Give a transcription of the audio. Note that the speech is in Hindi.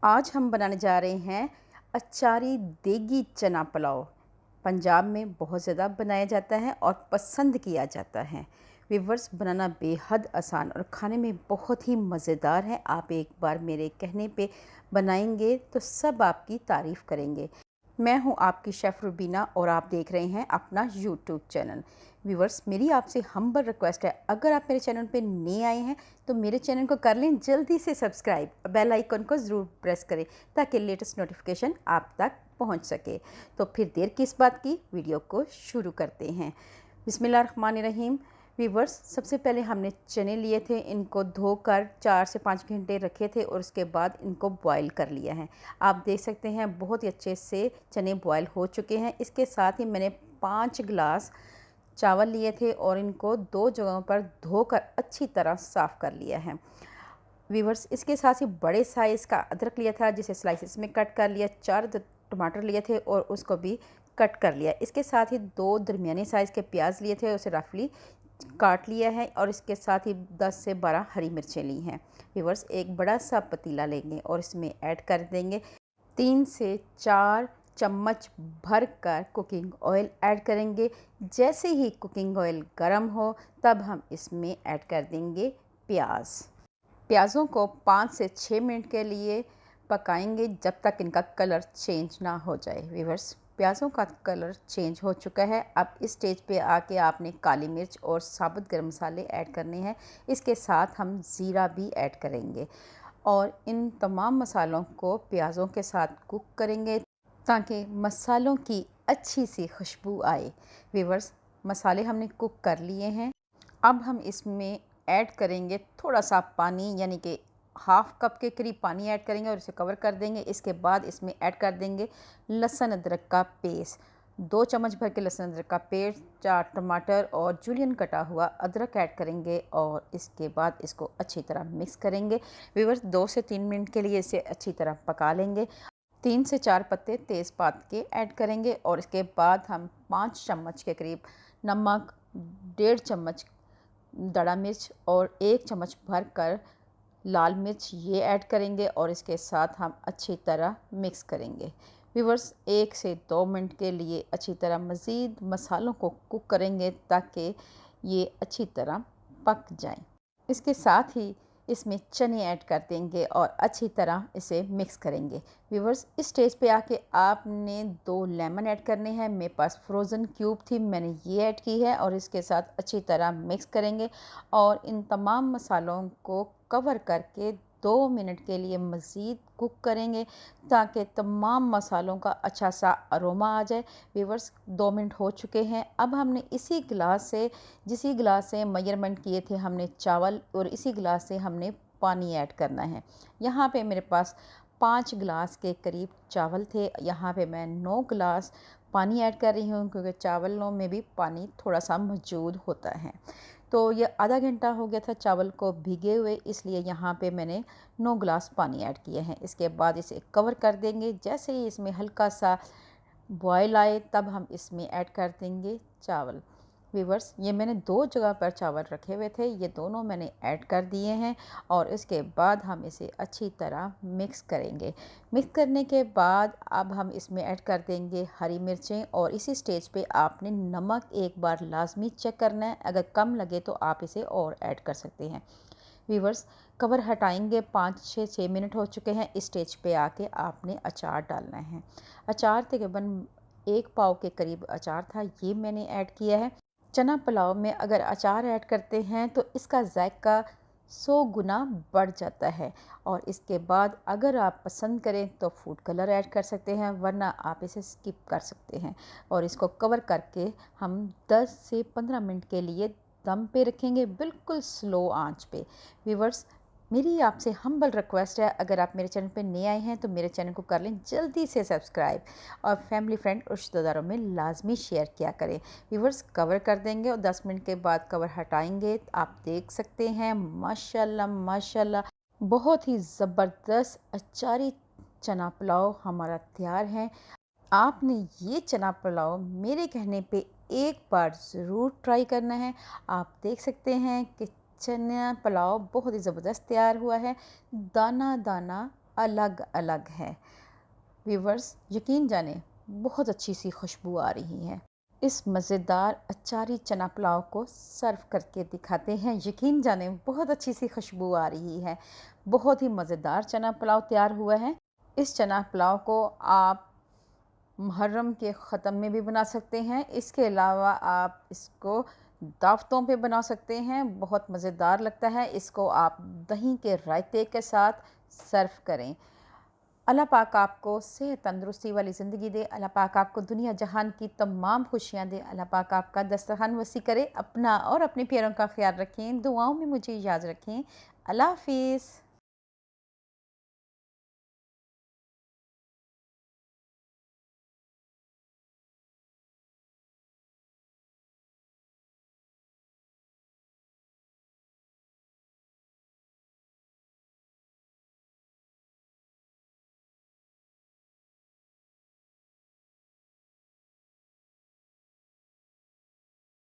आज हम बनाने जा रहे हैं अचारी देगी चना पुलाव। पंजाब में बहुत ज़्यादा बनाया जाता है और पसंद किया जाता है। व्यूअर्स, बनाना बेहद आसान और खाने में बहुत ही मज़ेदार है। आप एक बार मेरे कहने पे बनाएंगे तो सब आपकी तारीफ़ करेंगे। मैं हूं आपकी शेफ़ रुबीना और आप देख रहे हैं अपना यूट्यूब चैनल। व्यूअर्स, मेरी आपसे हम्बल रिक्वेस्ट है, अगर आप मेरे चैनल पे नए आए हैं तो मेरे चैनल को कर लें जल्दी से सब्सक्राइब, बेल आइकन को ज़रूर प्रेस करें ताकि लेटेस्ट नोटिफिकेशन आप तक पहुंच सके। तो फिर देर किस बात की, वीडियो को शुरू करते हैं। बिस्मिल्लाहिर्रहमानिर्रहीम। व्यूअर्स, सबसे पहले हमने चने लिए थे, इनको धोकर 4 से 5 घंटे रखे थे और उसके बाद इनको बॉईल कर लिया है। आप देख सकते हैं बहुत ही अच्छे से चने बॉईल हो चुके हैं। इसके साथ ही मैंने 5 गिलास चावल लिए थे और इनको 2 जगहों पर धोकर अच्छी तरह साफ़ कर लिया है। व्यूअर्स, इसके साथ ही बड़े साइज़ का अदरक लिया था जिसे स्लाइसेस में कट कर लिया। 4 टमाटर लिए थे और उसको भी कट कर लिया। इसके साथ ही 2 दरमियाने साइज़ के प्याज लिए थे, उसे रफली काट लिया है और इसके साथ ही 10 से 12 हरी मिर्चें ली हैं। व्यूअर्स, एक बड़ा सा पतीला लेंगे और इसमें ऐड कर देंगे 3 से 4 चम्मच भर कर कुकिंग ऑयल ऐड करेंगे। जैसे ही कुकिंग ऑयल गर्म हो तब हम इसमें ऐड कर देंगे प्याज। प्याज़ों को 5 से 6 मिनट के लिए पकाएंगे जब तक इनका कलर चेंज ना हो जाए। व्यूअर्स, प्याज़ों का कलर चेंज हो चुका है। अब इस स्टेज पे आके आपने काली मिर्च और साबुत गरम मसाले ऐड करने हैं। इसके साथ हम ज़ीरा भी ऐड करेंगे और इन तमाम मसालों को प्याज़ों के साथ कुक करेंगे ताकि मसालों की अच्छी सी खुशबू आए। व्यूअर्स, मसाले हमने कुक कर लिए हैं। अब हम इसमें ऐड करेंगे थोड़ा सा पानी, यानी कि हाफ़ कप के करीब पानी ऐड करेंगे और इसे कवर कर देंगे। इसके बाद इसमें ऐड कर देंगे लहसुन अदरक का पेस्ट, 2 चम्मच भर के लहसुन अदरक का पेस्ट, 4 टमाटर और जूलियन कटा हुआ अदरक ऐड करेंगे और इसके बाद इसको अच्छी तरह मिक्स करेंगे। व्यूअर्स, 2 से 3 मिनट के लिए इसे अच्छी तरह पका लेंगे। 3 से 4 पत्ते तेज़पात के ऐड करेंगे और इसके बाद हम 5 चम्मच के करीब नमक, 1.5 चम्मच दड़ा मिर्च और 1 चम्मच भर कर लाल मिर्च ये ऐड करेंगे और इसके साथ हम अच्छी तरह मिक्स करेंगे। व्यूअर्स, 1 से 2 मिनट के लिए अच्छी तरह मज़ीद मसालों को कुक करेंगे ताकि ये अच्छी तरह पक जाएं। इसके साथ ही इसमें चने ऐड कर देंगे और अच्छी तरह इसे मिक्स करेंगे। व्यूअर्स, इस स्टेज पे आके आपने 2 लेमन ऐड करने हैं। मेरे पास फ्रोज़न क्यूब थी, मैंने ये ऐड की है और इसके साथ अच्छी तरह मिक्स करेंगे और इन तमाम मसालों को कवर करके 2 मिनट के लिए मज़ीद कुक करेंगे ताकि तमाम मसालों का अच्छा सा अरोमा आ जाए। व्यूअर्स, 2 मिनट हो चुके हैं। अब हमने जिसी गिलास से मेजरमेंट किए थे हमने चावल, और इसी गिलास से हमने पानी ऐड करना है। यहाँ पे मेरे पास 5 गिलास के करीब चावल थे। यहाँ पे मैं 9 गिलास पानी ऐड कर रही हूँ क्योंकि चावलों में भी पानी थोड़ा सा मौजूद होता है। तो ये आधा घंटा हो गया था चावल को भीगे हुए, इसलिए यहाँ पे मैंने 9 गिलास पानी ऐड किए हैं। इसके बाद इसे कवर कर देंगे। जैसे ही इसमें हल्का सा बॉयल आए तब हम इसमें ऐड कर देंगे चावल। व्यूअर्स, ये मैंने 2 जगह पर चावल रखे हुए थे, ये दोनों मैंने ऐड कर दिए हैं और इसके बाद हम इसे अच्छी तरह मिक्स करेंगे। मिक्स करने के बाद अब हम इसमें ऐड कर देंगे हरी मिर्चें और इसी स्टेज पे आपने नमक एक बार लाजमी चेक करना है, अगर कम लगे तो आप इसे और ऐड कर सकते हैं। व्यूअर्स, कवर हटाएंगे, 5 से 6 मिनट हो चुके हैं। इस स्टेज पे आके आपने अचार डालना है। अचार तकरीबन 1 पाव के करीब अचार था, ये मैंने ऐड किया है। चना पुलाव में अगर अचार ऐड करते हैं तो इसका जायका 100 गुना बढ़ जाता है और इसके बाद अगर आप पसंद करें तो फूड कलर ऐड कर सकते हैं, वरना आप इसे स्किप कर सकते हैं। और इसको कवर करके हम 10 से 15 मिनट के लिए दम पे रखेंगे, बिल्कुल स्लो आंच पे। व्यूअर्स, मेरी आपसे हम्बल रिक्वेस्ट है, अगर आप मेरे चैनल पे नए आए हैं तो मेरे चैनल को कर लें जल्दी से सब्सक्राइब और फैमिली फ्रेंड और रिश्तेदारों में लाजमी शेयर किया करें। व्यूअर्स, कवर कर देंगे और 10 मिनट के बाद कवर हटाएंगे। आप देख सकते हैं माशाल्लाह माशाल्लाह बहुत ही ज़बरदस्त अचारी चना पुलाव हमारा तैयार है। आपने ये चना पुलाव मेरे कहने पे एक बार ज़रूर ट्राई करना है। आप देख सकते हैं कि चना पुलाव बहुत ही ज़बरदस्त तैयार हुआ है। दाना दाना अलग अलग है। व्यूवर्स, यकीन जाने बहुत अच्छी सी खुशबू आ रही है। इस मज़ेदार अचारी चना पुलाव को सर्व करके दिखाते हैं। यकीन जाने बहुत अच्छी सी खुशबू आ रही है। बहुत ही मज़ेदार चना पुलाव तैयार हुआ है। इस चना पुलाव को आप मुहर्रम के ख़त्म में भी बना सकते हैं। इसके अलावा आप इसको दावतों पे बना सकते हैं। बहुत मज़ेदार लगता है। इसको आप दही के रायते के साथ सर्व करें। अल्लाह पाक आपको सेहत तंदुरुस्ती वाली ज़िंदगी दे। अल्लाह पाक आपको दुनिया जहान की तमाम खुशियाँ दे। अल्लाह पाक आपका दस्तरखान वसी करे। अपना और अपने प्यारों का ख्याल रखें। दुआओं में मुझे याद रखें। अल्लाह हाफ़िज़।